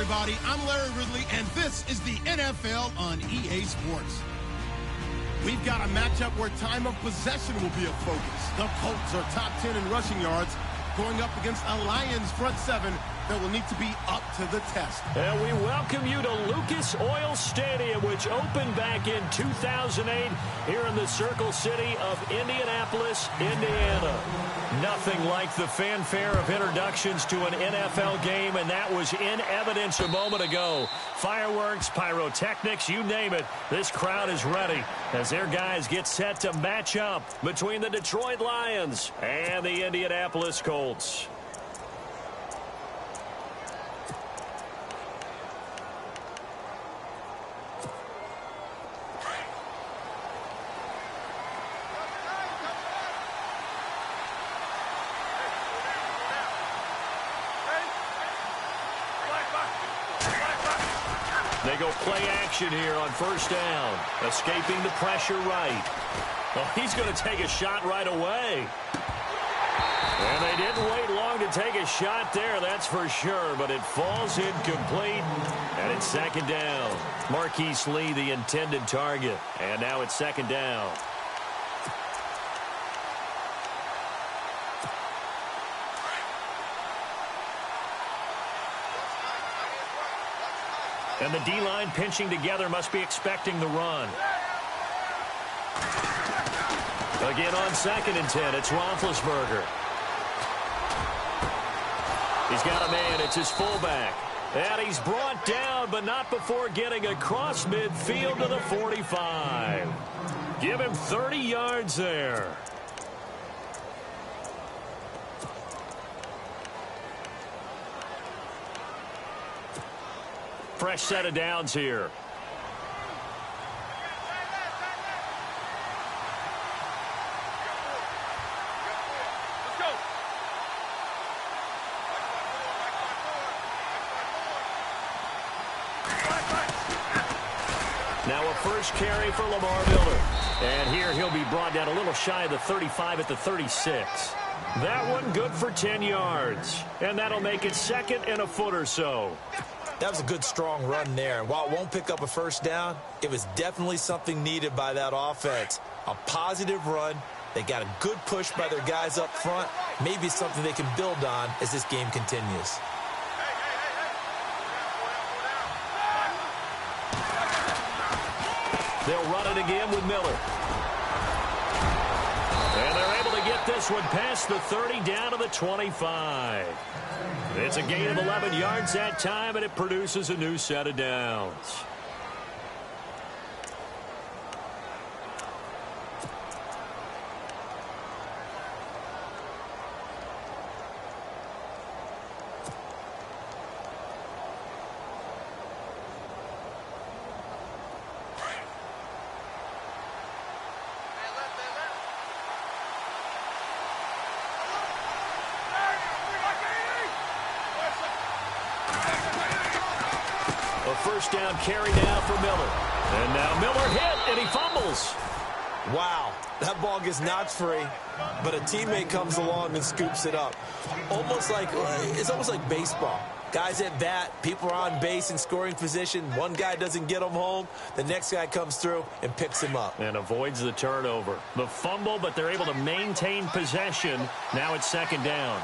everybody. I'm Larry Ridley, and this is the NFL on EA Sports. We've got a matchup where time of possession will be a focus. The Colts are top 10 in rushing yards, going up against a Lions front seven that will need to be up to the test. And we welcome you to Lucas Oil Stadium, which opened back in 2008 here in the Circle City of Indianapolis, Indiana. Nothing like the fanfare of introductions to an NFL game, and that was in evidence a moment ago. Fireworks, pyrotechnics, you name it. This crowd is ready as their guys get set to match up between the Detroit Lions and the Indianapolis Colts. They go play action here on first down. Escaping the pressure right. Well, he's going to take a shot right away. And they didn't wait long to take a shot there, that's for sure. But it falls incomplete, and it's second down. Marquise Lee, the intended target. And now it's second down. And the D-line pinching together must be expecting the run. Again on 2nd and 10, it's Roethlisberger. He's got a man, it's his fullback. And he's brought down, but not before getting across midfield to the 45. Give him 30 yards there. Fresh set of downs here. Now a first carry for Lamar Miller. And here he'll be brought down a little shy of the 35 at the 36. That one good for 10 yards. And that'll make it second and a foot or so. That was a good, strong run there. And while it won't pick up a first down, it was definitely something needed by that offense. A positive run. They got a good push by their guys up front. Maybe something they can build on as this game continues. They'll run it again with Miller. And they're able to get this one past the 30 down to the 25. It's a gain of 11 yards that time, and it produces a new set of downs. First down carry now for Miller. And now Miller hit, and he fumbles. Wow, that ball gets knocked free, but a teammate comes along and scoops it up. It's almost like baseball. Guys at bat, people are on base in scoring position. One guy doesn't get him home. The next guy comes through and picks him up. And avoids the turnover. The fumble, but they're able to maintain possession. Now it's second down.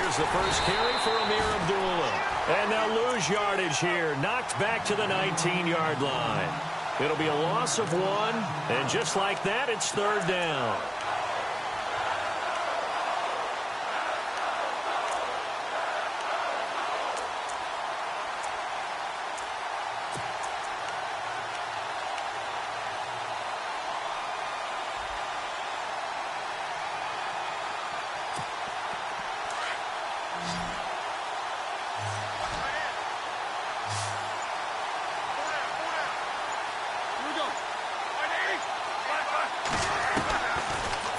The first carry for Amir Abdullah. And they'll lose yardage here. Knocked back to the 19-yard line. It'll be a loss of 1. And just like that, it's third down.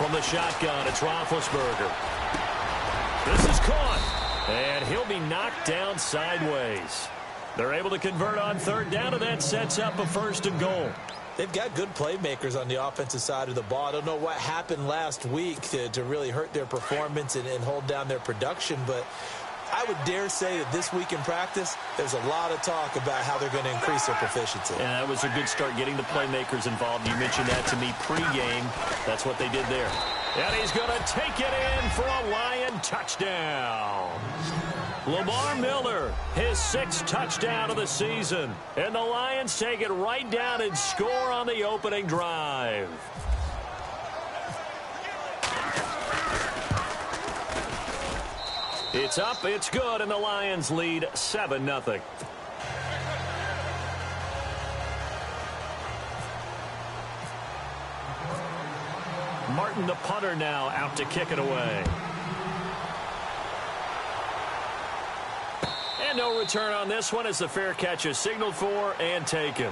From the shotgun, it's Roethlisberger. This is caught, and he'll be knocked down sideways. They're able to convert on third down, and that sets up a 1st and goal. They've got good playmakers on the offensive side of the ball. I don't know what happened last week to really hurt their performance and hold down their production, but I would dare say that this week in practice, there's a lot of talk about how they're going to increase their proficiency. And that was a good start, getting the playmakers involved. You mentioned that to me pregame. That's what they did there. And he's going to take it in for a Lion touchdown. Lamar Miller, his 6th touchdown of the season. And the Lions take it right down and score on the opening drive. It's up, it's good, and the Lions lead 7-0. Martin, the punter, now out to kick it away. And no return on this one as the fair catch is signaled for and taken.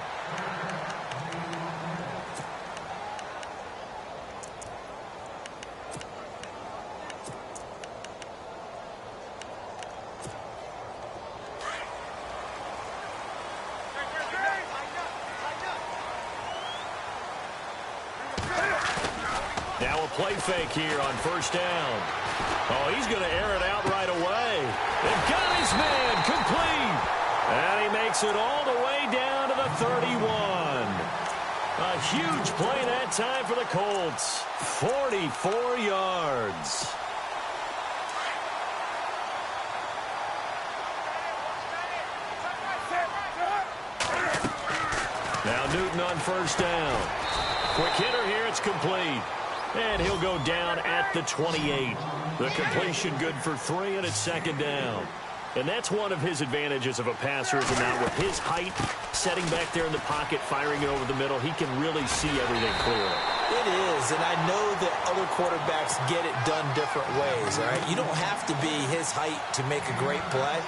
Now a play fake here on first down. Oh, he's going to air it out right away. They've got his man complete. And he makes it all the way down to the 31. A huge play that time for the Colts. 44 yards. Now Newton on first down. Quick hitter here, it's complete. And he'll go down at the 28. The completion good for 3, and it's second down. And that's one of his advantages of a passer is now with his height, setting back there in the pocket, firing it over the middle, he can really see everything clearly. It is, and I know that other quarterbacks get it done different ways, all right? You don't have to be his height to make a great play.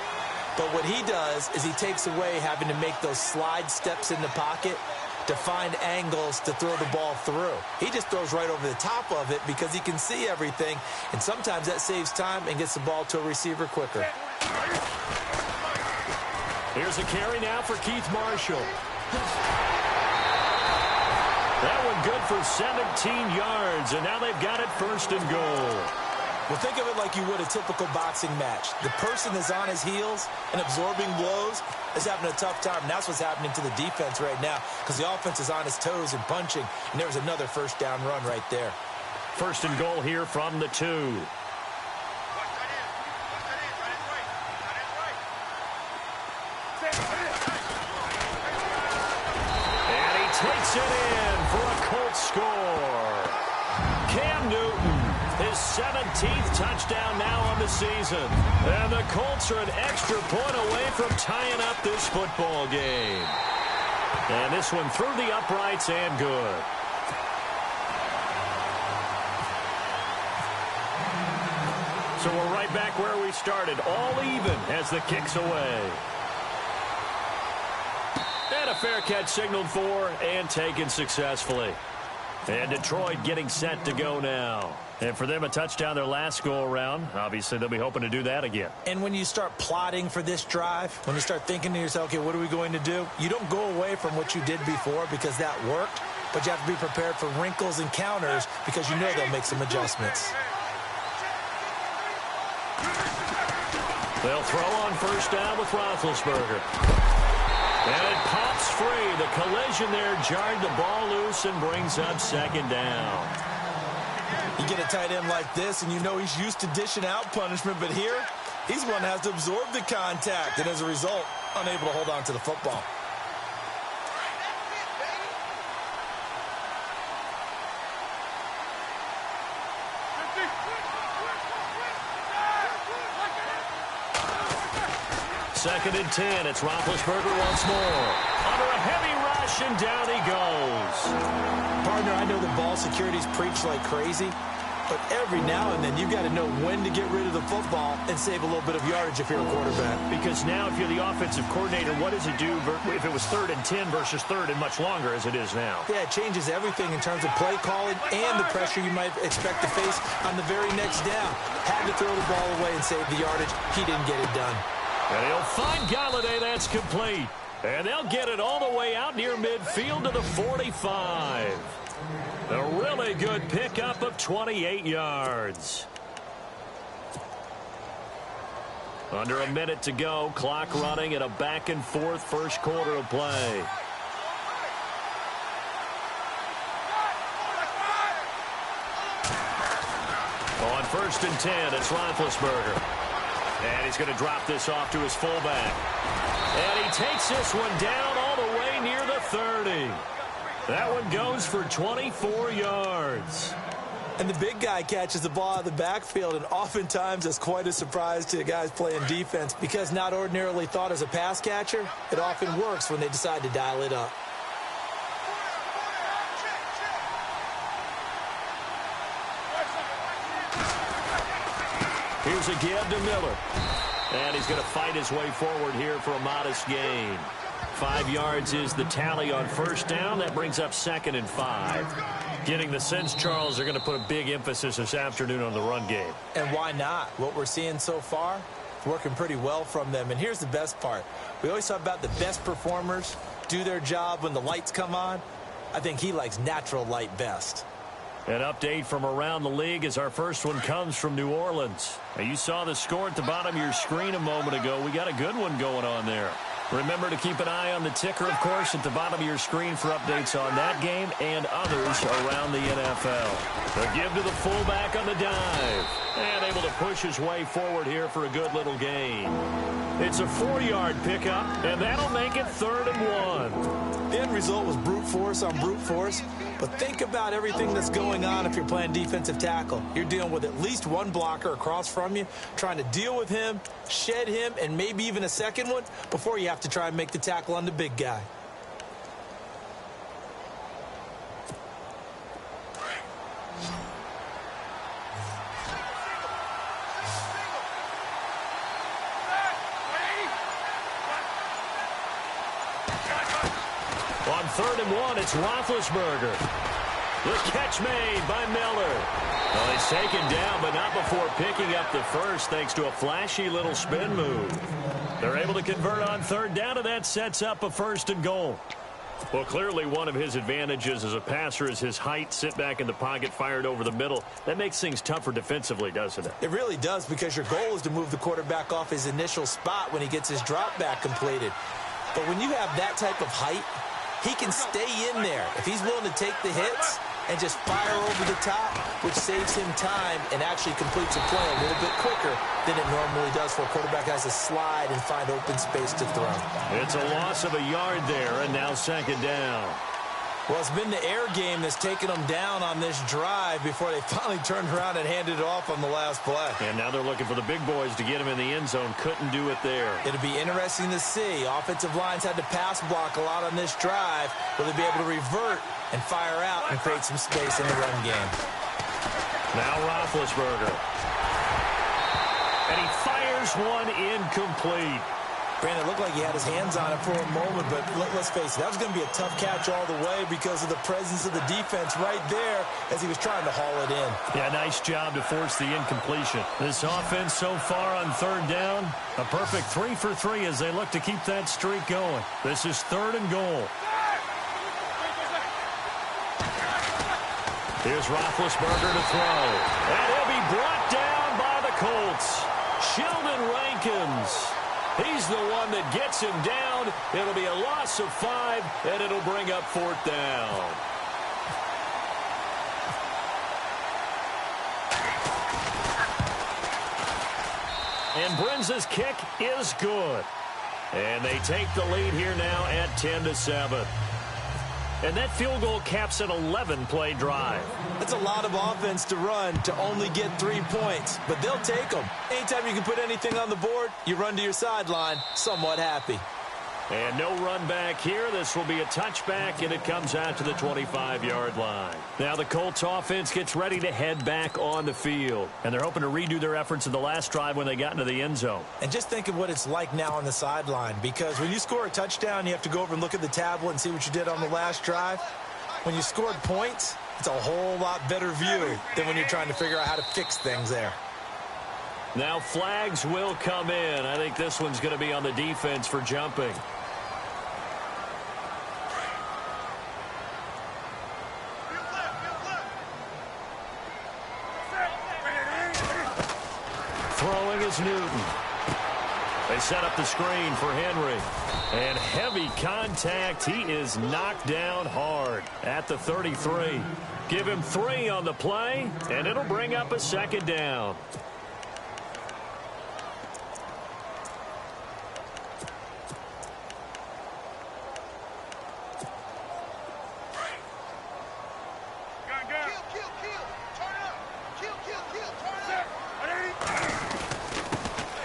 But what he does is he takes away having to make those slide steps in the pocket to find angles to throw the ball through. He just throws right over the top of it because he can see everything, and sometimes that saves time and gets the ball to a receiver quicker. Here's a carry now for Keith Marshall. That one good for 17 yards, and now they've got it first and goal. Well, think of it like you would a typical boxing match. The person is on his heels and absorbing blows is having a tough time. And that's what's happening to the defense right now because the offense is on his toes and punching. And there was another first down run right there. First and goal here from the 2. And he takes it in for a Colts score. Cam Newton. His 17th touchdown now on the season. And the Colts are an extra point away from tying up this football game. And this one through the uprights and good. So we're right back where we started, all even as the kick's away. And a fair catch signaled for and taken successfully. And Detroit getting set to go now. And for them, a touchdown their last go-around. Obviously, they'll be hoping to do that again. And when you start plotting for this drive, when you start thinking to yourself, okay, what are we going to do? You don't go away from what you did before because that worked, but you have to be prepared for wrinkles and counters because you know they'll make some adjustments. They'll throw on first down with Roethlisberger. And it pops free. The collision there jarred the ball loose and brings up second down. You get a tight end like this, and you know he's used to dishing out punishment, but here, he's one that has to absorb the contact, and as a result, unable to hold on to the football. Second and 10. It's Roethlisberger once more. Under a heavy rush, and down he goes. Partner, I know the ball security's preached like crazy, but every now and then you've got to know when to get rid of the football and save a little bit of yardage if you're a quarterback. Because now if you're the offensive coordinator, what does it do if it was 3rd and 10 versus 3rd and much longer as it is now? Yeah, it changes everything in terms of play calling and the pressure you might expect to face on the very next down. Had to throw the ball away and save the yardage. He didn't get it done. And he'll find Galladay. That's complete. And they'll get it all the way out near midfield to the 45. A really good pickup of 28 yards. Under a minute to go, clock running at a back-and-forth first quarter of play. On 1st and 10, it's Roethlisberger. And he's going to drop this off to his fullback. And he takes this one down all the way near the 30. That one goes for 24 yards. And the big guy catches the ball out of the backfield, and oftentimes it's quite a surprise to the guys playing defense because not ordinarily thought as a pass catcher, it often works when they decide to dial it up. Here's a give to Miller. And he's going to fight his way forward here for a modest gain. 5 yards is the tally on first down. That brings up 2nd and 5. Getting the sense, Charles, they're going to put a big emphasis this afternoon on the run game. And why not? What we're seeing so far, it's working pretty well from them. And here's the best part. We always talk about the best performers do their job when the lights come on. I think he likes natural light best. An update from around the league as our first one comes from New Orleans. Now, you saw the score at the bottom of your screen a moment ago. We got a good one going on there. Remember to keep an eye on the ticker, of course, at the bottom of your screen for updates on that game and others around the NFL. The give to the fullback on the dive. And able to push his way forward here for a good little gain. It's a 4-yard pickup, and that'll make it 3rd and 1. The end result was brute force on brute force. But think about everything that's going on if you're playing defensive tackle. You're dealing with at least one blocker across from you, trying to deal with him, shed him, and maybe even a second one before you have to try and make the tackle on the big guy. On 3rd and 1, it's Roethlisberger. The catch made by Miller. Well, he's taken down, but not before picking up the first, thanks to a flashy little spin move. They're able to convert on 3rd down, and that sets up a 1st and goal. Well, clearly one of his advantages as a passer is his height, sit back in the pocket, fired over the middle. That makes things tougher defensively, doesn't it? It really does, because your goal is to move the quarterback off his initial spot when he gets his drop back completed. But when you have that type of height, he can stay in there if he's willing to take the hits and just fire over the top, which saves him time and actually completes a play a little bit quicker than it normally does for a quarterback who has to slide and find open space to throw. It's a loss of a yard there, and now 2nd down. Well, it's been the air game that's taken them down on this drive before they finally turned around and handed it off on the last play. And now they're looking for the big boys to get him in the end zone. Couldn't do it there. It'll be interesting to see. Offensive lines had to pass block a lot on this drive. Will they be able to revert and fire out and create some space in the run game? Now Roethlisberger. And he fires one incomplete. Brandon, it looked like he had his hands on it for a moment, but let's face it, that was going to be a tough catch all the way because of the presence of the defense right there as he was trying to haul it in. Yeah, nice job to force the incompletion. This offense so far on 3rd down, a perfect 3 for 3 as they look to keep that streak going. This is 3rd and goal. Here's Roethlisberger to throw. And he'll be brought down by the Colts. Sheldon Rankins. He's the one that gets him down. It'll be a loss of 5, and it'll bring up 4th down. And Brenza's kick is good. And they take the lead here now at 10-7. And that field goal caps an 11-play drive. That's a lot of offense to run to only get 3 points, but they'll take them. Anytime you can put anything on the board, you run to your sideline, somewhat happy. And no run back here. This will be a touchback, and it comes out to the 25-yard line. Now the Colts offense gets ready to head back on the field. And they're hoping to redo their efforts in the last drive when they got into the end zone. And just think of what it's like now on the sideline, because when you score a touchdown, you have to go over and look at the tablet and see what you did on the last drive. When you scored points, it's a whole lot better view than when you're trying to figure out how to fix things there. Now flags will come in. I think this one's going to be on the defense for jumping. Here's Newton. They set up the screen for Henry. And heavy contact. He is knocked down hard at the 33. Give him 3 on the play, and it'll bring up a second down.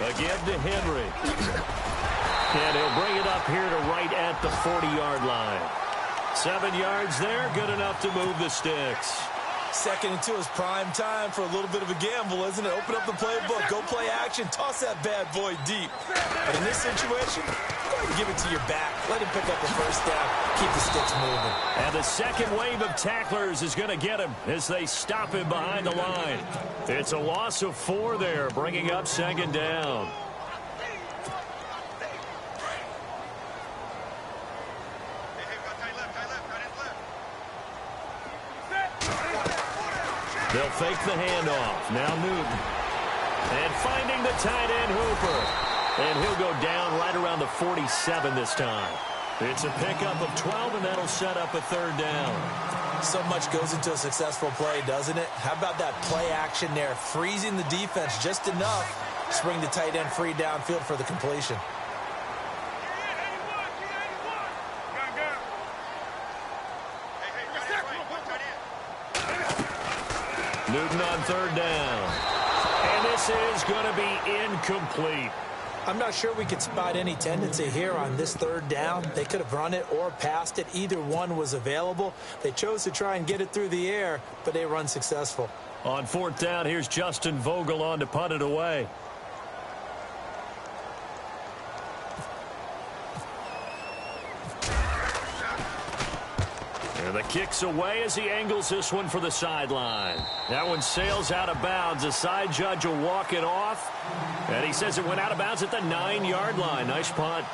Again to Henry. And he'll bring it up here to right at the 40-yard line. 7 yards there, good enough to move the sticks. 2nd and 2 is prime time for a little bit of a gamble, isn't it? Open up the playbook, go play action, toss that bad boy deep. But in this situation, go ahead and give it to your back. Let him pick up the first down. Keep the sticks moving. And the second wave of tacklers is going to get him as they stop him behind the line. It's a loss of 4 there, bringing up second down. They'll fake the handoff. Now Newton. And finding the tight end Hooper. And he'll go down right around the 47 this time. It's a pickup of 12, and that'll set up a 3rd down. So much goes into a successful play, doesn't it? How about that play action there? Freezing the defense just enough to bring the tight end free downfield for the completion. Newton on 3rd down. And this is going to be incomplete. I'm not sure we could spot any tendency here on this 3rd down. They could have run it or passed it. Either one was available. They chose to try and get it through the air, but they were unsuccessful. On 4th down, here's Justin Vogel on to punt it away. The kick's away as he angles this one for the sideline. That one sails out of bounds. The side judge will walk it off. And he says it went out of bounds at the 9-yard line. Nice punt.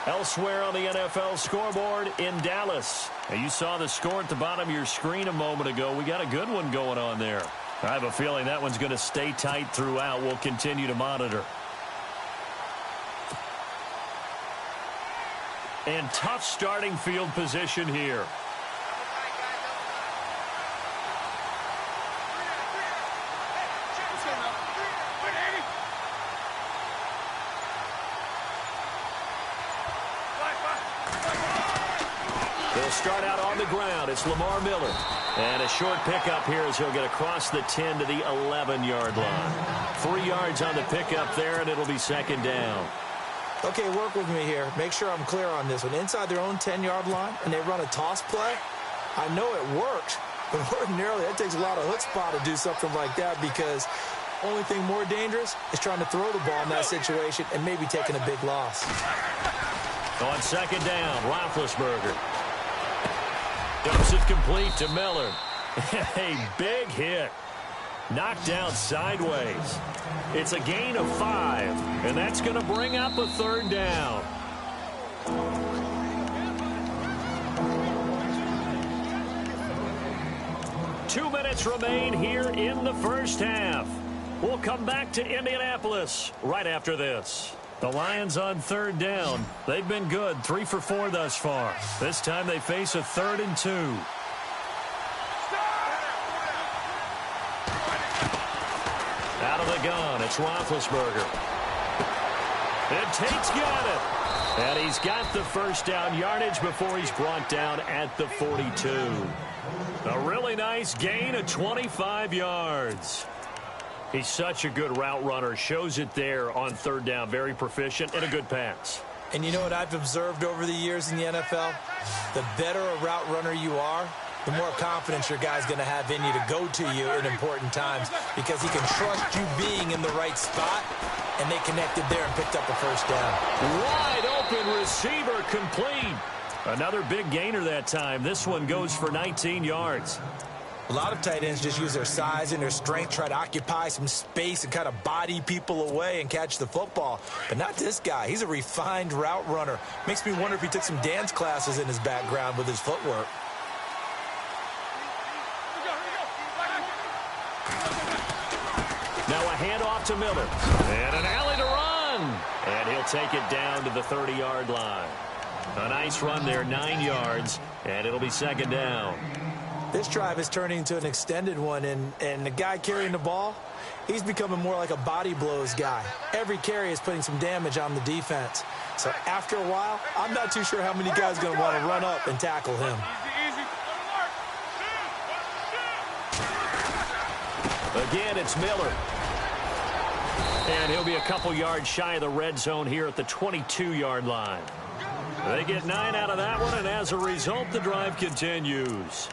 Elsewhere on the NFL scoreboard in Dallas. Now, you saw the score at the bottom of your screen a moment ago. We got a good one going on there. I have a feeling that one's going to stay tight throughout. We'll continue to monitor. And tough starting field position here. They'll start out on the ground. It's Lamar Miller. And a short pickup here as he'll get across the 10 to the 11-yard line. 3 yards on the pickup there, and it'll be second down. Okay, work with me here. Make sure I'm clear on this one. Inside their own 10-yard line, and they run a toss play. I know it works, but ordinarily that takes a lot of chutzpah to do something like that because the only thing more dangerous is trying to throw the ball in that situation and maybe taking a big loss. On second down, Roethlisberger. Dumps it complete to Miller. A big hit. Knocked down sideways. It's a gain of 5, and that's going to bring up a 3rd down. Two minutes remain here in the first half. We'll come back to Indianapolis right after this. The Lions on 3rd down. They've been good, 3 for 4 thus far. This time they face a 3rd and 2. Out of the gun, it's Roethlisberger. And Tate's got it. And he's got the first down yardage before he's brought down at the 42. A really nice gain of 25 yards. He's such a good route runner. Shows it there on 3rd down. Very proficient and a good pass. And you know what I've observed over the years in the NFL? The better a route runner you are, the more confidence your guy's going to have in you to go to you in important times because he can trust you being in the right spot, and they connected there and picked up a first down. Wide open receiver complete. Another big gainer that time. This one goes for 19 yards. A lot of tight ends just use their size and their strength, try to occupy some space and kind of body people away and catch the football. But not this guy. He's a refined route runner. Makes me wonder if he took some dance classes in his background with his footwork. Now a handoff to Miller. And an alley to run. And he'll take it down to the 30-yard line. A nice run there, 9 yards, and it'll be second down. This drive is turning into an extended one, and the guy carrying the ball, he's becoming more like a body blows guy. Every carry is putting some damage on the defense. So after a while, I'm not too sure how many guys are going to want to run up and tackle him. Again, it's Miller. And he'll be a couple yards shy of the red zone here at the 22-yard line. They get 9 out of that one, and as a result, the drive continues.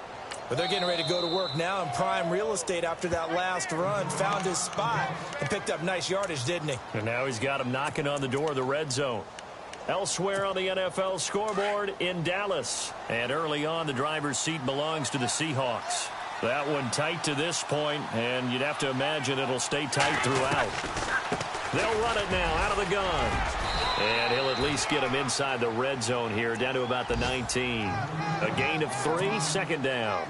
But they're getting ready to go to work now in prime real estate after that last run. Found his spot and picked up nice yardage, didn't he? And now he's got him knocking on the door of the red zone. Elsewhere on the NFL scoreboard in Dallas. And early on, the driver's seat belongs to the Seahawks. That one tight to this point, and you'd have to imagine it'll stay tight throughout. They'll run it now out of the gun. And he'll at least get him inside the red zone here, down to about the 19. A gain of 3, second down.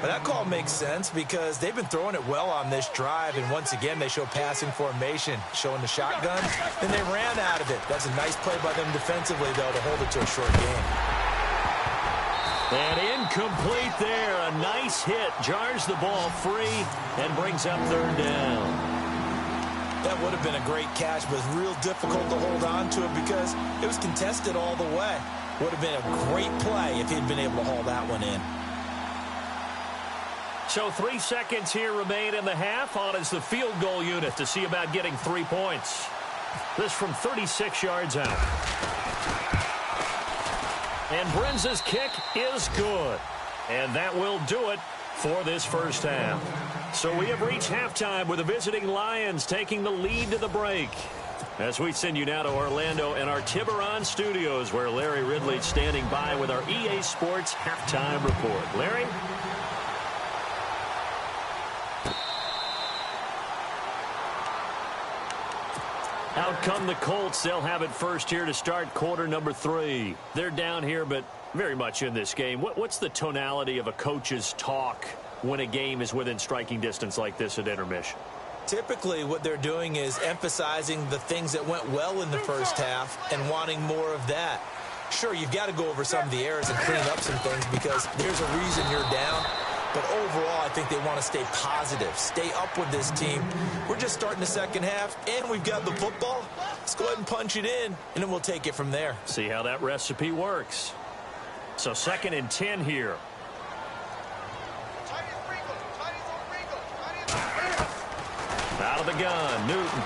But that call makes sense because they've been throwing it well on this drive, and once again they show passing formation, showing the shotgun, and they ran out of it. That's a nice play by them defensively, though, to hold it to a short game. And incomplete there. A nice hit. Jars the ball free and brings up third down. That would have been a great catch, but it's real difficult to hold on to it because it was contested all the way. Would have been a great play if he'd been able to haul that one in. So 3 seconds here remain in the half. On is the field goal unit to see about getting 3 points. This from 36 yards out. And Brinz's kick is good. And that will do it for this first half. So we have reached halftime with the visiting Lions taking the lead to the break. As we send you now to Orlando and our Tiburon studios, where Larry Ridley's standing by with our EA Sports halftime report. Larry? Out come the Colts. They'll have it first here to start quarter number 3. They're down here, but very much in this game. What's the tonality of a coach's talk when a game is within striking distance like this at intermission? Typically, what they're doing is emphasizing the things that went well in the first half and wanting more of that. Sure, you've got to go over some of the errors and clean up some things because there's a reason you're down. But overall, I think they want to stay positive, stay up with this team. We're just starting the second half, and we've got the football. Let's go ahead and punch it in, and then we'll take it from there. See how that recipe works. So 2nd and 10 here. Out of the gun, Newton.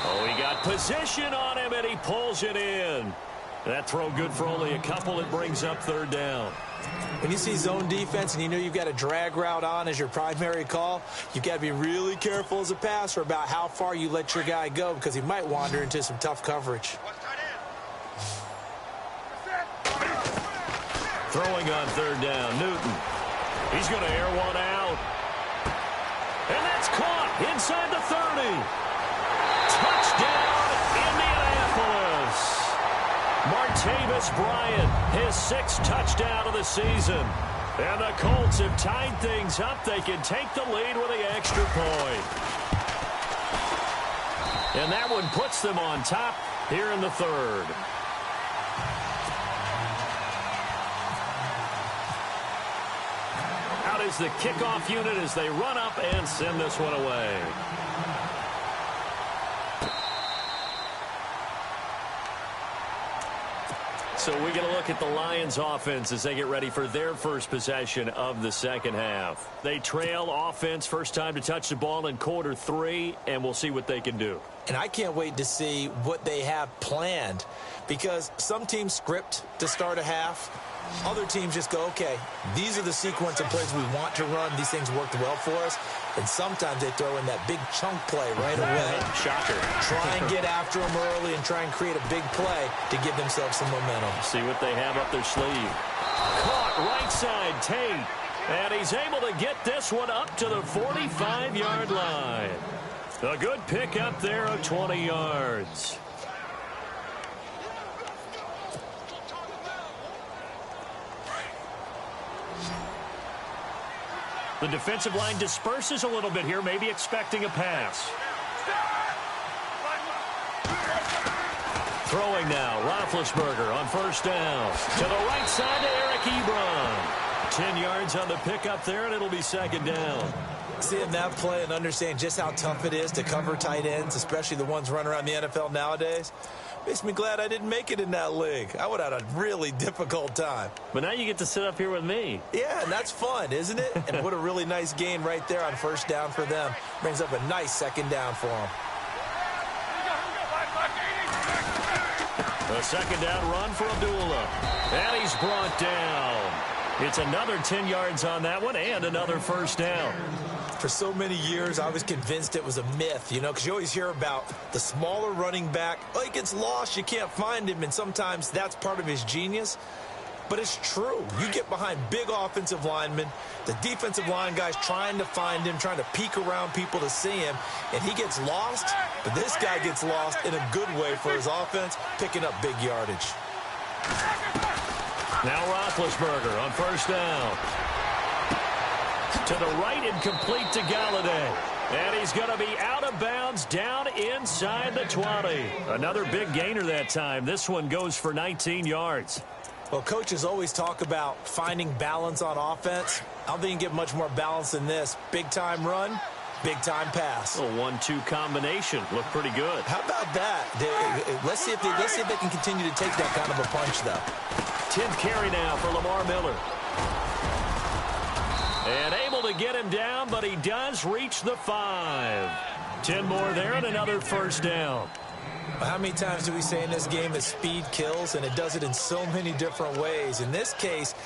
Oh, he got position on him, and he pulls it in. That throw good for only a couple. It brings up third down. When you see zone defense and you know you've got a drag route on as your primary call, you've got to be really careful as a passer about how far you let your guy go because he might wander into some tough coverage. Throwing on third down, Newton. He's going to air one out. And that's caught inside the 30. Touchdown, Indianapolis. Martavis Bryant, his 6th touchdown of the season. And the Colts have tied things up. They can take the lead with the extra point. And that one puts them on top here in the 3rd. Out is the kickoff unit as they run up and send this one away. So we get a look at the Lions offense as they get ready for their first possession of the second half. They trail offense, first time to touch the ball in quarter 3, and we'll see what they can do. And I can't wait to see what they have planned because some teams script to start a half. Other teams just go, okay, these are the sequence of plays we want to run. These things worked well for us. And sometimes they throw in that big chunk play right away. Shocker. Try and get after them early and try and create a big play to give themselves some momentum. See what they have up their sleeve. Caught right side, Tate. And he's able to get this one up to the 45-yard line. A good pick up there of 20 yards. The defensive line disperses a little bit here, maybe expecting a pass. Throwing now, Roethlisberger on first down. To the right side to Eric Ebron. 10 yards on the pickup there, and it'll be second down. Seeing that play and understand just how tough it is to cover tight ends, especially the ones running around the NFL nowadays, makes me glad I didn't make it in that league. I would have had a really difficult time. But now you get to sit up here with me. Yeah, and that's fun, isn't it? And what a really nice gain right there on first down for them. Brings up a nice second down for them. A second down run for Abdullah. And he's brought down. It's another 10 yards on that one and another first down. For so many years, I was convinced it was a myth, you know, because you always hear about the smaller running back. Oh, he gets lost, you can't find him, and sometimes that's part of his genius. But it's true. You get behind big offensive linemen, the defensive line guys trying to find him, trying to peek around people to see him, and he gets lost. But this guy gets lost in a good way for his offense, picking up big yardage. Now Roethlisberger on first down. To the right and complete to Galladay. And he's going to be out of bounds down inside the 20. Another big gainer that time. This one goes for 19 yards. Well, coaches always talk about finding balance on offense. I don't think you can get much more balance than this. Big-time run, big-time pass. A 1-2 combination. Looked pretty good. How about that? Let's see if they can continue to take that kind of a punch, though. 10th carry now for Lamar Miller. And able to get him down, but he does reach the 5. 10 more there and another first down. How many times do we say in this game that speed kills, and it does it in so many different ways? In this case,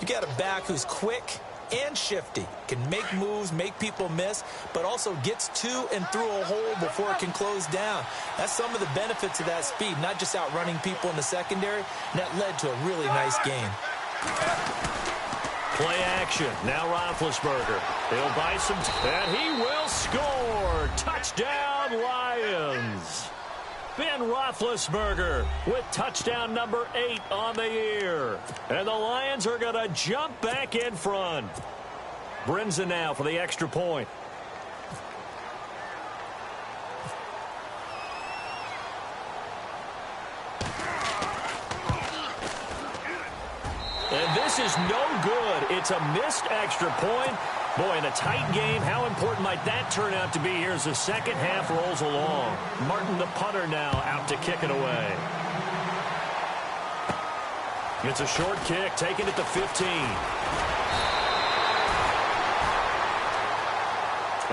you got a back who's quick and shifty, can make moves, make people miss, but also gets to and through a hole before it can close down. That's some of the benefits of that speed, not just outrunning people in the secondary, and that led to a really nice game. Play action. Now Roethlisberger. He'll buy some, and he will score. Touchdown, Lions. Ben Roethlisberger with touchdown number 8 on the year. And the Lions are going to jump back in front. Brinza now for the extra point. And this is no good. It's a missed extra point. Boy, in a tight game, how important might that turn out to be here as the second half rolls along? Martin, the punter, now out to kick it away. It's a short kick, taking it to 15.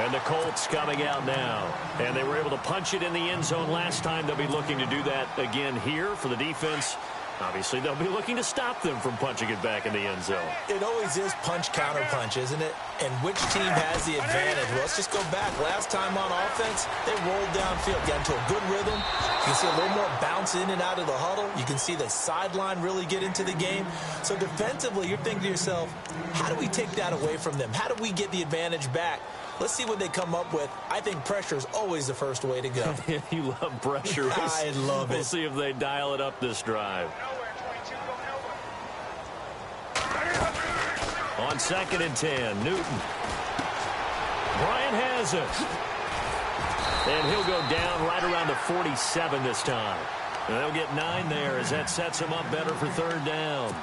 And the Colts coming out now. And they were able to punch it in the end zone last time. They'll be looking to do that again here for the defense. Obviously, they'll be looking to stop them from punching it back in the end zone. It always is punch-counter-punch, isn't it? And which team has the advantage? Well, let's just go back. Last time on offense, they rolled downfield, got into a good rhythm. You can see a little more bounce in and out of the huddle. You can see the sideline really get into the game. So defensively, you're thinking to yourself, how do we take that away from them? How do we get the advantage back? Let's see what they come up with. I think pressure is always the first way to go. You love pressure. I love it. We'll see if they dial it up this drive. On 2nd and 10, Newton. Bryant has it. And he'll go down right around the 47 this time. And they'll get 9 there as that sets him up better for third down.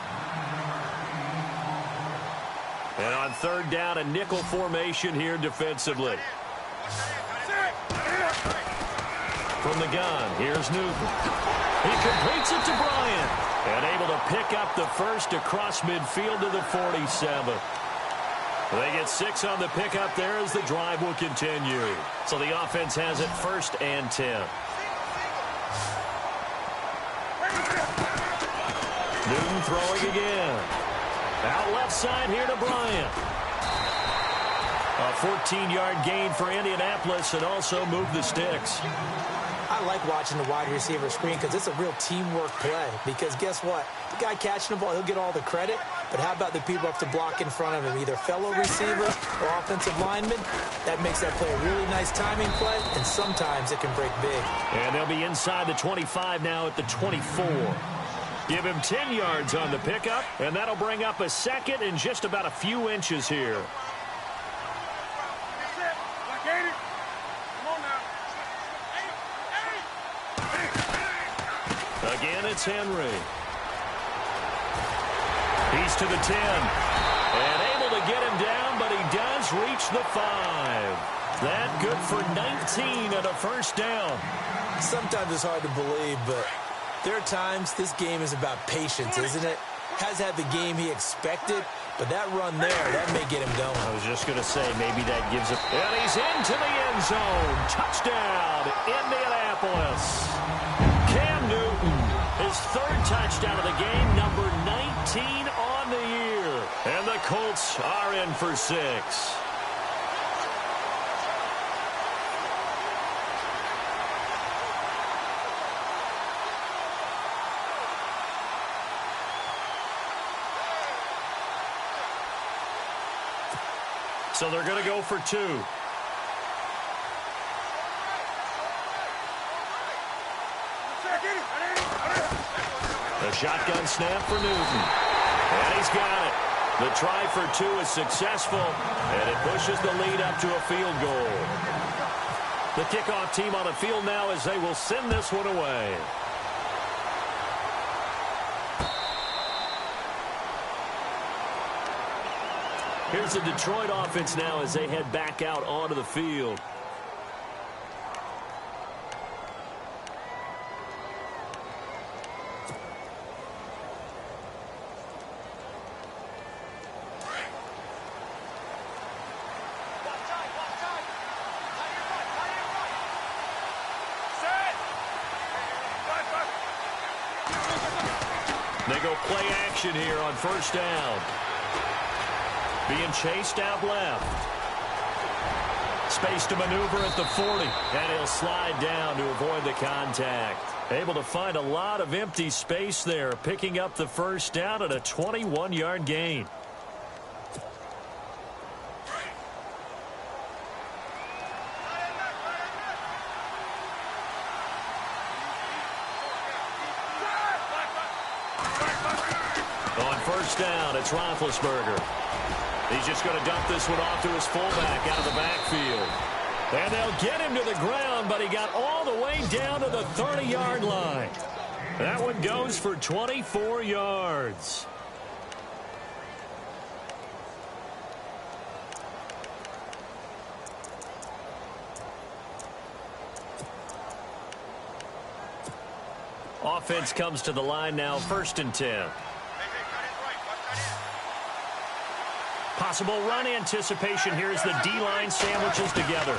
And on third down, a nickel formation here defensively. From the gun, here's Newton. He completes it to Bryant. And able to pick up the first across midfield to the 47. They get 6 on the pickup there as the drive will continue. So the offense has it 1st and 10. Newton throwing again. Out left side here to Bryant. A 14-yard gain for Indianapolis and also move the sticks. I like watching the wide receiver screen because it's a real teamwork play. Because guess what? The guy catching the ball, he'll get all the credit. But how about the people up to block in front of him? Either fellow receivers or offensive linemen. That makes that play a really nice timing play. And sometimes it can break big. And they'll be inside the 25 now at the 24. Give him 10 yards on the pickup. And that'll bring up a second and just about a few inches here. Again, it's Henry. He's to the 10. And able to get him down, but he does reach the 5. That good for 19 and a first down. Sometimes it's hard to believe, but there are times this game is about patience, isn't it? Has had the game he expected, but that run there, that may get him going. I was just going to say, maybe that gives him. And he's into the end zone. Touchdown, Indianapolis. Cam Newton, his third touchdown of the game, number 19 on the year. And the Colts are in for 6. So they're going to go for 2. The shotgun snap for Newton. And he's got it. The try for 2 is successful, and it pushes the lead up to a field goal. The kickoff team on the field now as they will send this one away. Here's the Detroit offense now as they head back out onto the field. They go play action here on first down. Being chased out left. Space to maneuver at the 40. And he'll slide down to avoid the contact. Able to find a lot of empty space there. Picking up the first down at a 21-yard gain. On first down, it's Roethlisberger. He's just going to dump this one off to his fullback out of the backfield. And they'll get him to the ground, but he got all the way down to the 30-yard line. That one goes for 24 yards. Offense comes to the line now, 1st and 10. Possible run anticipation here as the D-line sandwiches together.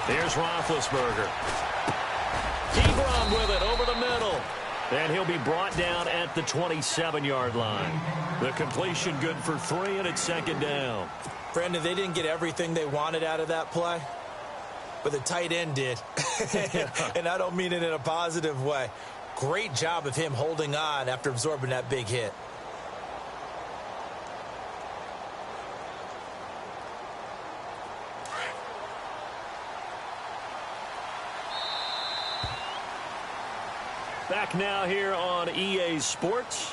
Here's Roethlisberger. Ebron with it over the middle. And he'll be brought down at the 27-yard line. The completion good for 3, and it's 2nd down. Brandon, they didn't get everything they wanted out of that play, but the tight end did. And I don't mean it in a positive way. Great job of him holding on after absorbing that big hit. Back now here on EA Sports.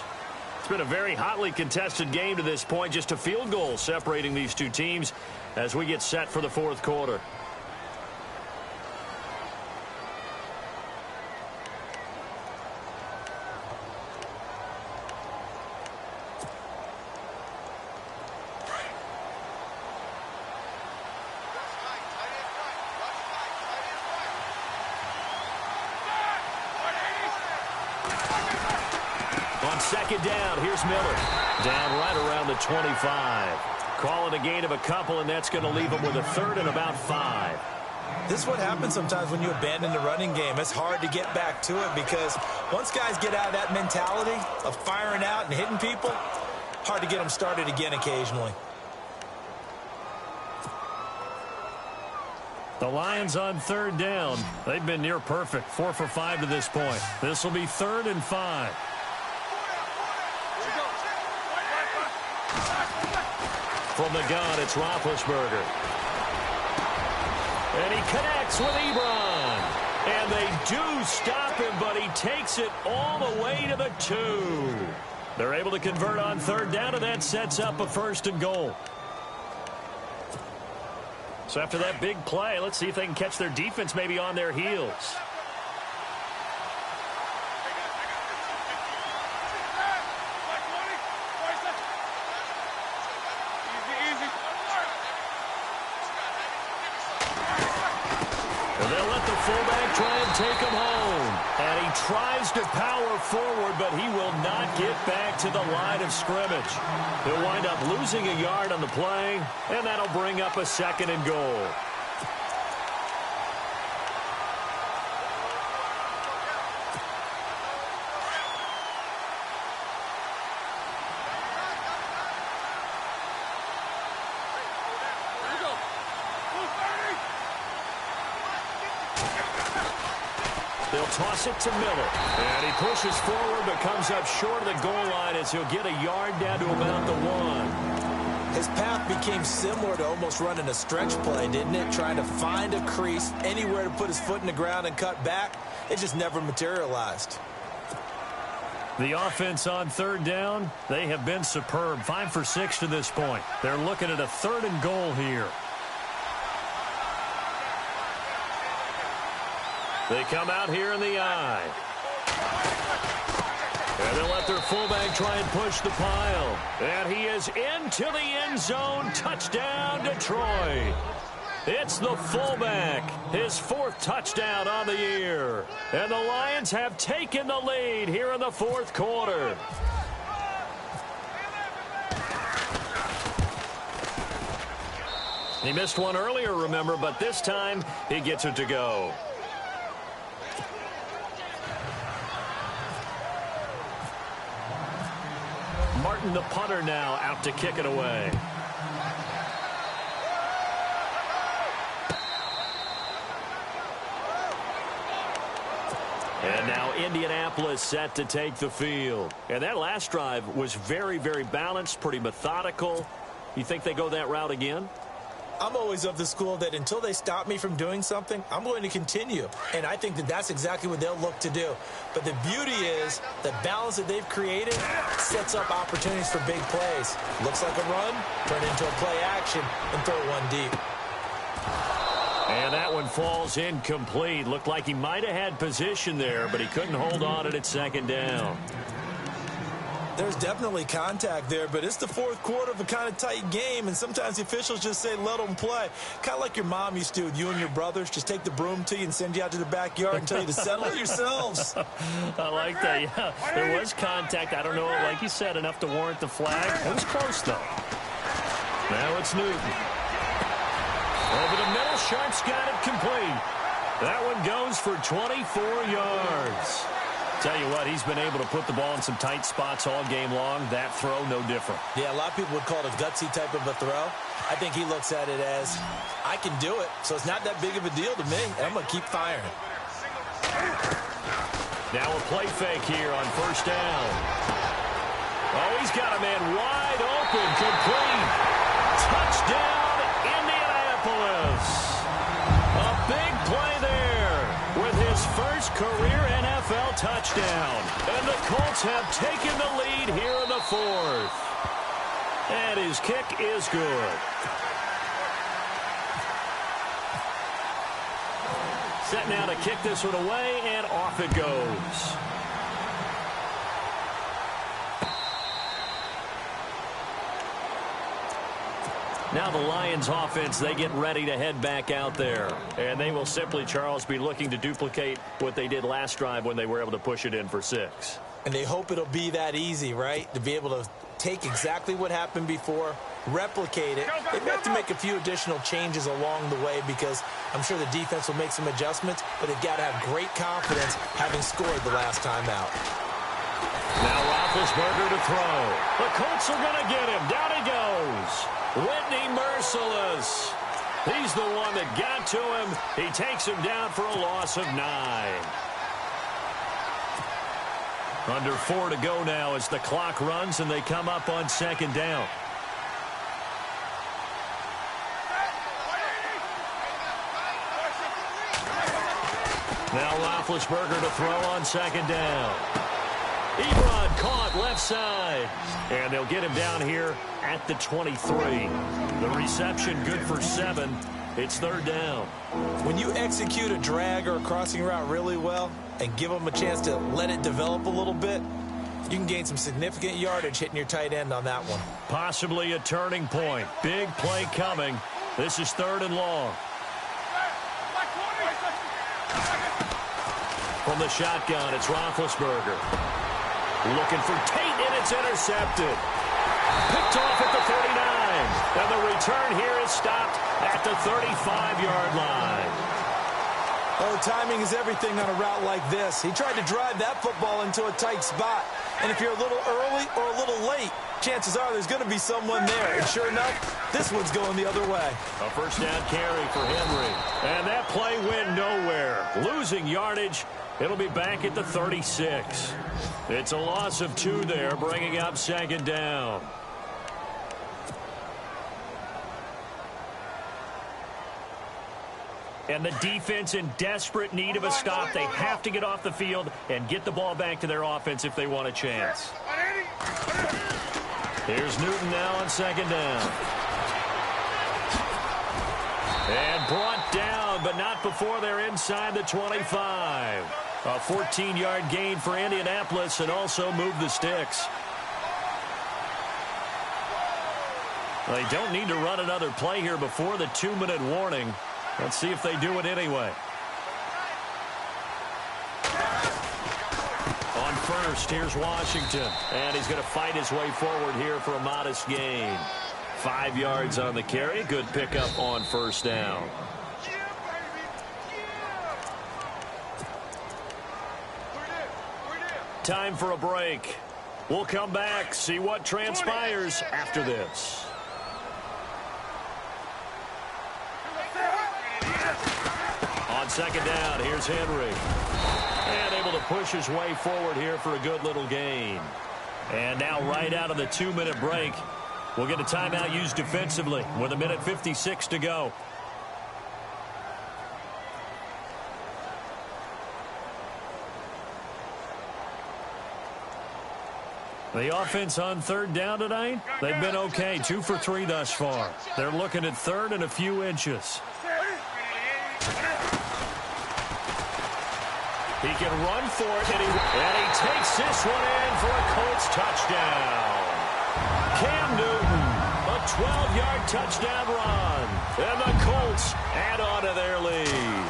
It's been a very hotly contested game to this point. Just a field goal separating these two teams as we get set for the 4th quarter. On 2nd down, here's Miller. Down right around the 25. Calling a gain of a couple, and that's going to leave him with a 3rd and about 5. This is what happens sometimes when you abandon the running game. It's hard to get back to it because once guys get out of that mentality of firing out and hitting people, hard to get them started again occasionally. The Lions on 3rd down. They've been near perfect. 4 for 5 to this point. This will be 3rd and 5. From the gun, it's Roethlisberger. And he connects with Ebron. And they do stop him, but he takes it all the way to the 2. They're able to convert on 3rd down, and that sets up a 1st and goal. So after that big play, let's see if they can catch their defense maybe on their heels. fullback try and take him home. And he tries to power forward, but he will not get back to the line of scrimmage. He'll wind up losing a yard on the play, and that'll bring up a 2nd and goal. They'll toss it to Miller. And he pushes forward but comes up short of the goal line as he'll get a yard down to about the 1. His path became similar to almost running a stretch play, didn't it? Trying to find a crease, anywhere to put his foot in the ground and cut back. It just never materialized. The offense on 3rd down, they have been superb. 5 for 6 to this point. They're looking at a 3rd and goal here. They come out here in the eye. And they'll let their fullback try and push the pile. And he is into the end zone. Touchdown, Detroit. It's the fullback. His 4th touchdown on the year. And the Lions have taken the lead here in the 4th quarter. He missed one earlier, remember, but this time he gets it to go. Martin, the punter, now out to kick it away. And now Indianapolis set to take the field. And that last drive was very, very balanced, pretty methodical. You think they go that route again? I'm always of the school that until they stop me from doing something, I'm going to continue. And I think that that's exactly what they'll look to do. But the beauty is the balance that they've created sets up opportunities for big plays. Looks like a run, turn into a play action, and throw one deep. And that one falls incomplete. Looked like he might have had position there, but he couldn't hold on it at 2nd down. There's definitely contact there, but it's the 4th quarter of a kind of tight game, and sometimes the officials just say let them play. Kind of like your mom used to with you and your brothers. Just take the broom to you and send you out to the backyard and tell you to settle it yourselves. I like that, yeah. There was contact. I don't know, like you said, enough to warrant the flag. It was close, though. Now it's Newton. Over the middle, Sharp's got it complete. That one goes for 24 yards. Tell you what, he's been able to put the ball in some tight spots all game long. That throw, no different. Yeah, a lot of people would call it a gutsy type of a throw. I think he looks at it as, I can do it, so it's not that big of a deal to me, and I'm going to keep firing. Now a play fake here on 1st down. Oh, he's got a man wide open, complete. Touchdown, Indianapolis. A big play there with his first career NFL touchdown. And the Colts have taken the lead here in the 4th. And his kick is good. Set now to kick this one away, and off it goes. Now the Lions offense, they get ready to head back out there. And they will simply, Charles, be looking to duplicate what they did last drive when they were able to push it in for 6. And they hope it'll be that easy, right? To be able to take exactly what happened before, replicate it. They may have to make a few additional changes along the way because I'm sure the defense will make some adjustments, but they've got to have great confidence having scored the last time out. Now Roethlisberger to throw. The Colts are going to get him. Down he goes. Whitney Merciless. He's the one that got to him. He takes him down for a loss of 9. Under 4 to go now as the clock runs and they come up on 2nd down. Now Roethlisberger to throw on 2nd down. Ebron caught left side. And they'll get him down here at the 23. The reception good for 7. It's 3rd down. When you execute a drag or a crossing route really well and give them a chance to let it develop a little bit, you can gain some significant yardage hitting your tight end on that one. Possibly a turning point. Big play coming. This is 3rd and long. From the shotgun, it's Roethlisberger. Looking for Tate, and it's intercepted. Picked off at the 39. And the return here is stopped at the 35-yard line. Oh, timing is everything on a route like this. He tried to drive that football into a tight spot. And if you're a little early or a little late, chances are there's going to be someone there. And sure enough, this one's going the other way. A first down carry for Henry. And that play went nowhere. Losing yardage. It'll be back at the 36. It's a loss of 2 there, bringing up second down. And the defense in desperate need of a stop. They have to get off the field and get the ball back to their offense if they want a chance. Here's Newton now on second down. And brought down, but not before they're inside the 25. A 14-yard gain for Indianapolis and also moved the sticks. They don't need to run another play here before the 2-minute warning. Let's see if they do it anyway. On first, here's Washington. And he's going to fight his way forward here for a modest gain. 5 yards on the carry. Good pickup on first down. Time for a break. We'll come back, see what transpires after this. On second down, here's Henry. And able to push his way forward here for a good little gain. And now right out of the 2-minute break, we'll get a timeout used defensively with 1:56 to go. The offense on third down tonight, they've been okay. 2 for 3 thus far. They're looking at third and a few inches. He can run for it, and he takes this one in for a Colts touchdown. Cam Newton, a 12-yard touchdown run. And the Colts add on to their lead.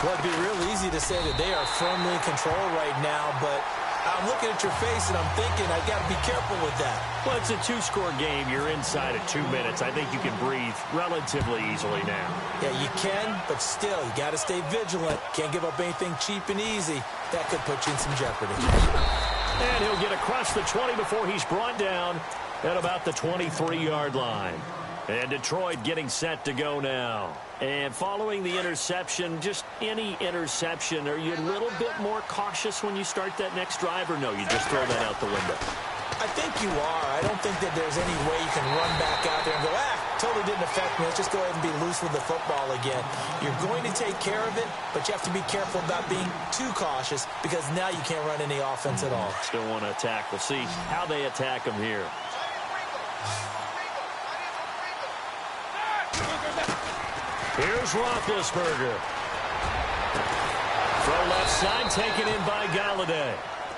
Well, it'd be real easy to say that they are firmly in control right now, but I'm looking at your face and I'm thinking I got to be careful with that. Well, it's a 2-score game. You're inside of 2 minutes. I think you can breathe relatively easily now. Yeah, you can, but still, you got to stay vigilant. Can't give up anything cheap and easy. That could put you in some jeopardy. And he'll get across the 20 before he's brought down at about the 23-yard line. And Detroit getting set to go now. And following the interception, just any interception, are you a little bit more cautious when you start that next drive, or no, you just throw that out the window? I think you are. I don't think that there's any way you can run back out there and go, totally didn't affect me. Let's just go ahead and be loose with the football again. You're going to take care of it, but you have to be careful about being too cautious because now you can't run any offense at all. Still want to attack. We'll see how they attack them here. Here's Roethlisberger. Throw left side, taken in by Galladay.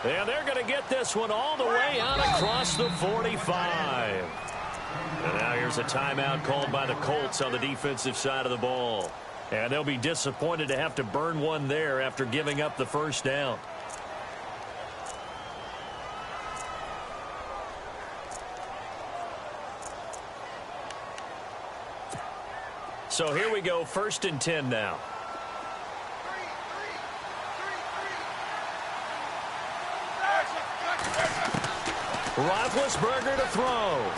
And they're going to get this one all the way out across the 45. And now here's a timeout called by the Colts on the defensive side of the ball. And they'll be disappointed to have to burn one there after giving up the first down. So here we go, 1st and 10 now. Roethlisberger to throw.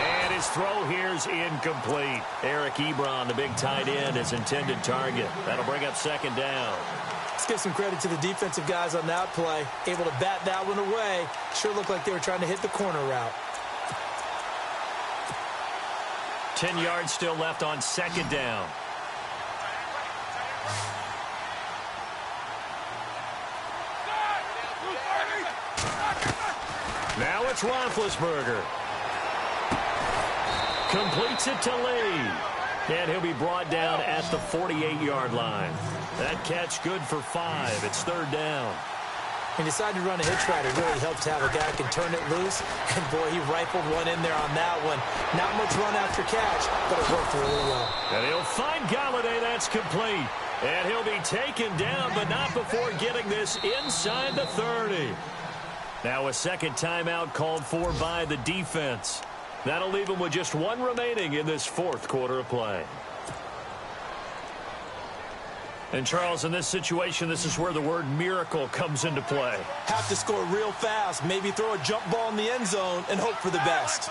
And his throw here's incomplete. Eric Ebron, the big tight end, his intended target. That'll bring up second down. Let's give some credit to the defensive guys on that play. Able to bat that one away. Sure looked like they were trying to hit the corner route. 10 yards still left on second down. Now it's Roethlisberger. Completes it to Lee. And he'll be brought down at the 48-yard line. That catch good for 5. It's third down. He decided to run a hitch route. It really helps to have a guy who can turn it loose. And, boy, he rifled one in there on that one. Not much run after catch, but it worked really well. And he'll find Galladay. That's complete. And he'll be taken down, but not before getting this inside the 30. Now a second timeout called for by the defense. That'll leave him with just one remaining in this fourth quarter of play. And, Charles, in this situation, this is where the word miracle comes into play. Have to score real fast, maybe throw a jump ball in the end zone and hope for the best.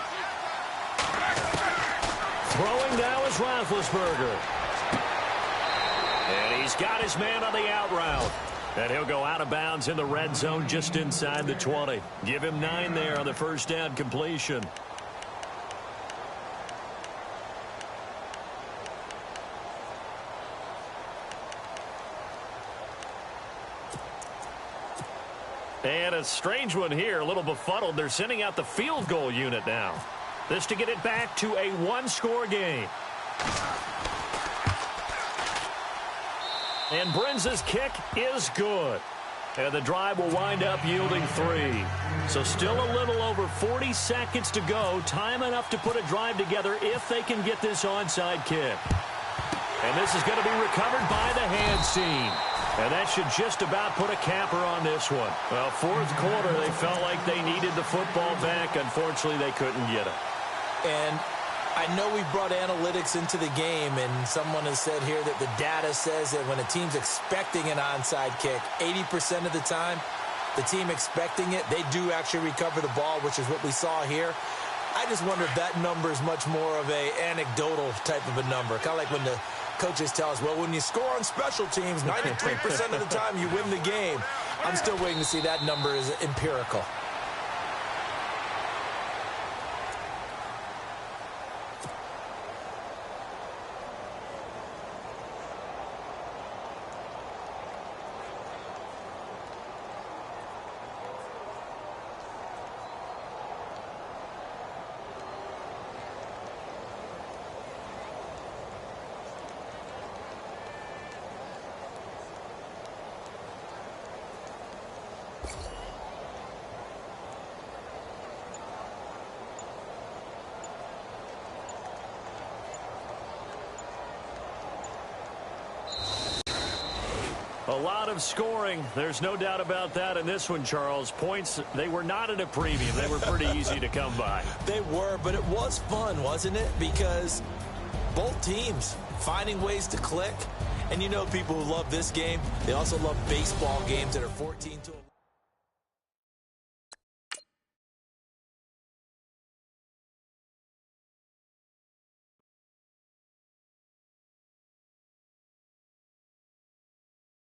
Throwing now is Roethlisberger. And he's got his man on the out route. And he'll go out of bounds in the red zone just inside the 20. Give him 9 there on the first down completion. And a strange one here, a little befuddled. They're sending out the field goal unit now. This to get it back to a one-score game. And Brinz's kick is good. And the drive will wind up yielding 3. So still a little over 40 seconds to go. Time enough to put a drive together if they can get this onside kick. And this is going to be recovered by the hand scene. And that should just about put a capper on this one. Well, fourth quarter, they felt like they needed the football back. Unfortunately, they couldn't get it. And I know we brought analytics into the game, and someone has said here that the data says that when a team's expecting an onside kick, 80% of the time, the team expecting it, they do actually recover the ball, which is what we saw here. I just wonder if that number is much more of a anecdotal type of a number. Kind of like when the coaches tell us, well, when you score on special teams, 93% of the time you win the game. I'm still waiting to see that number is empirical. A lot of scoring. There's no doubt about that in this one, Charles. Points, they were not at a premium. They were pretty easy to come by. They were, but it was fun, wasn't it? Because both teams finding ways to click. And you know people who love this game, they also love baseball games that are 14 to